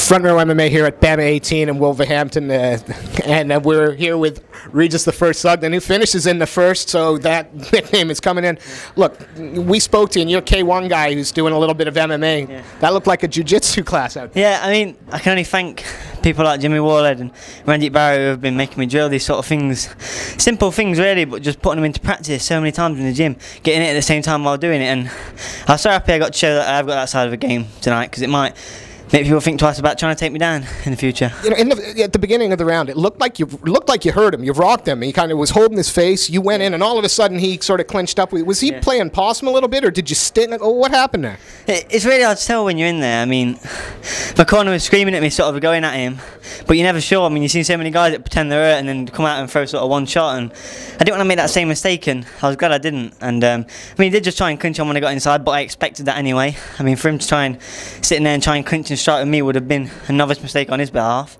Front Row MMA here at BAMMA 18 in Wolverhampton, and we're here with Regis Sudden, who finishes in the first, so that nickname is coming in. Look, we spoke to you, and you're a K1 guy who's doing a little bit of MMA. Yeah. That looked like a jiu-jitsu class out there. Yeah, I mean, I can only thank people like Jimmy Warled and Randy Barrow who have been making me drill these sort of things. Simple things really, but just putting them into practice so many times in the gym, getting it at the same time while doing it. And I'm so happy I got to show that I've got that side of the game tonight, because it might make people think twice about trying to take me down in the future. You know, at the beginning of the round, it looked like you hurt him. You rocked him. He kind of was holding his face. You went in, and all of a sudden he sort of clinched up. Was he playing possum a little bit, or did you stick? Oh, what happened there? It's really hard to tell when you're in there. I mean, my corner was screaming at me, sort of going at him, but you're never sure. I mean, you see so many guys that pretend they're hurt and then come out and throw sort of one shot, and I didn't want to make that same mistake, and I was glad I didn't. And I mean, he did just try and clinch on when I got inside, but I expected that anyway. I mean, for him to try and sit in there and try and clinch and strike with me would have been a novice mistake on his behalf.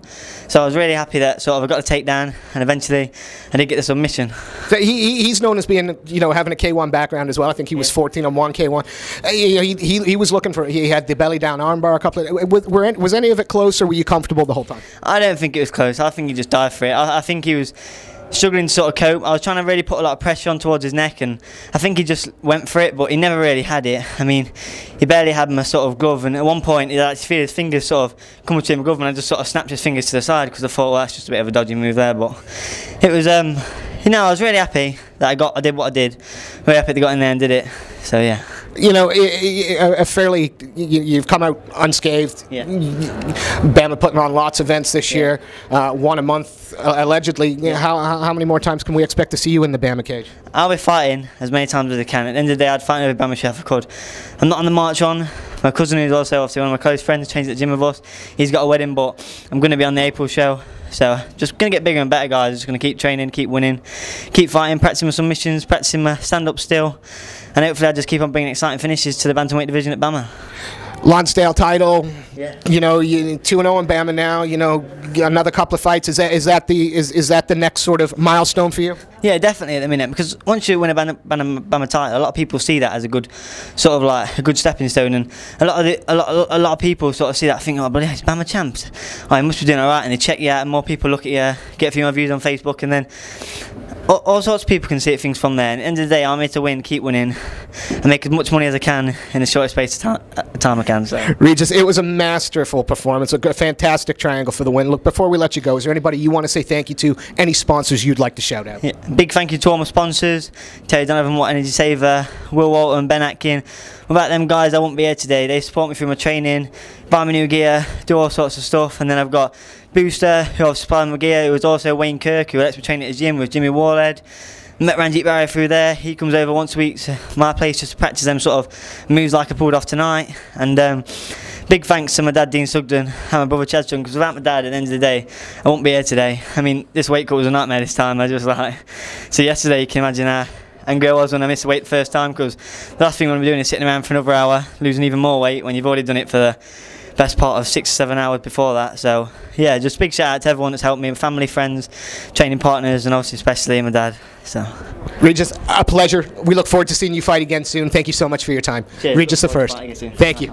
So I was really happy that sort of I got the takedown, and eventually I did get the submission. So he's known as being, you know, having a K1 background as well. I think he was 14 on one K1. He was looking for, he had the belly down armbar a couple of, was any of it close, or were you comfortable the whole time? I don't think it was close. I think he just dived for it. I think he was struggling to sort of cope. I was trying to really put a lot of pressure on towards his neck, and I think he just went for it, but he never really had it. I mean, he barely had my sort of glove, and at one point he actually feel his fingers sort of come between my glove, and I just sort of snapped his fingers to the side because I thought, well, that's just a bit of a dodgy move there. But it was, you know, I was really happy that I did what I did. Really happy they got in there and did it. So yeah. You know, you've come out unscathed. Yeah. BAMMA putting on lots of events this year, one a month allegedly. Yeah. How many more times can we expect to see you in the BAMMA cage? I'll be fighting as many times as I can. At the end of the day, I'd fight every BAMMA chef I could. I'm not on the march on. My cousin, who's also obviously one of my close friends, trains at the gym with us. He's got a wedding, but I'm going to be on the April show. So just going to get bigger and better, guys. Just going to keep training, keep winning, keep fighting, practicing my submissions, practicing my stand-up still, and hopefully I just keep on bringing exciting finishes to the bantamweight division at BAMMA. Lonsdale title, you know, 2-0 in BAMMA now. You know, another couple of fights. Is that the next sort of milestone for you? Yeah, definitely at the minute, because once you win a BAMMA title, a lot of people see that as a good sort of like a good stepping stone, and a lot of people sort of see that and think, oh, but it's BAMMA champs. Oh, he must be doing all right, and they check you out, and more people look at you, get a few more views on Facebook, and then all sorts of people can see things from there. And at the end of the day, I'm here to win, keep winning, and make as much money as I can in the shortest space of time I can. So. Regis, it was a masterful performance, a fantastic triangle for the win. Look, before we let you go, is there anybody you want to say thank you to? Any sponsors you'd like to shout out? Yeah, big thank you to all my sponsors, Terry Donovan, What Energy Saver, Will Walton, Ben Atkin. Without them guys, I wouldn't be here today. They support me through my training, buy me new gear, do all sorts of stuff. And then I've got Booster, who I've supplied my gear, who was also Wayne Kirk, who lets me train at his gym with Jimmy Warled. Met Randy Barrow through there. He comes over once a week to my place just to practice them sort of moves like I pulled off tonight. And big thanks to my dad, Dean Sugden, and my brother Chad Sugden, because without my dad, at the end of the day, I won't be here today. I mean, this weight cut was a nightmare this time. I just like, so yesterday, you can imagine how angry I was when I missed the weight the first time, because the last thing I want to be doing is sitting around for another hour, losing even more weight when you've already done it for the best part of 6 or 7 hours before that. So yeah, just big shout out to everyone that's helped me, family, friends, training partners, and obviously especially my dad. So Regis, a pleasure. We look forward to seeing you fight again soon. Thank you so much for your time. Cheers. Regis the first. Thank you.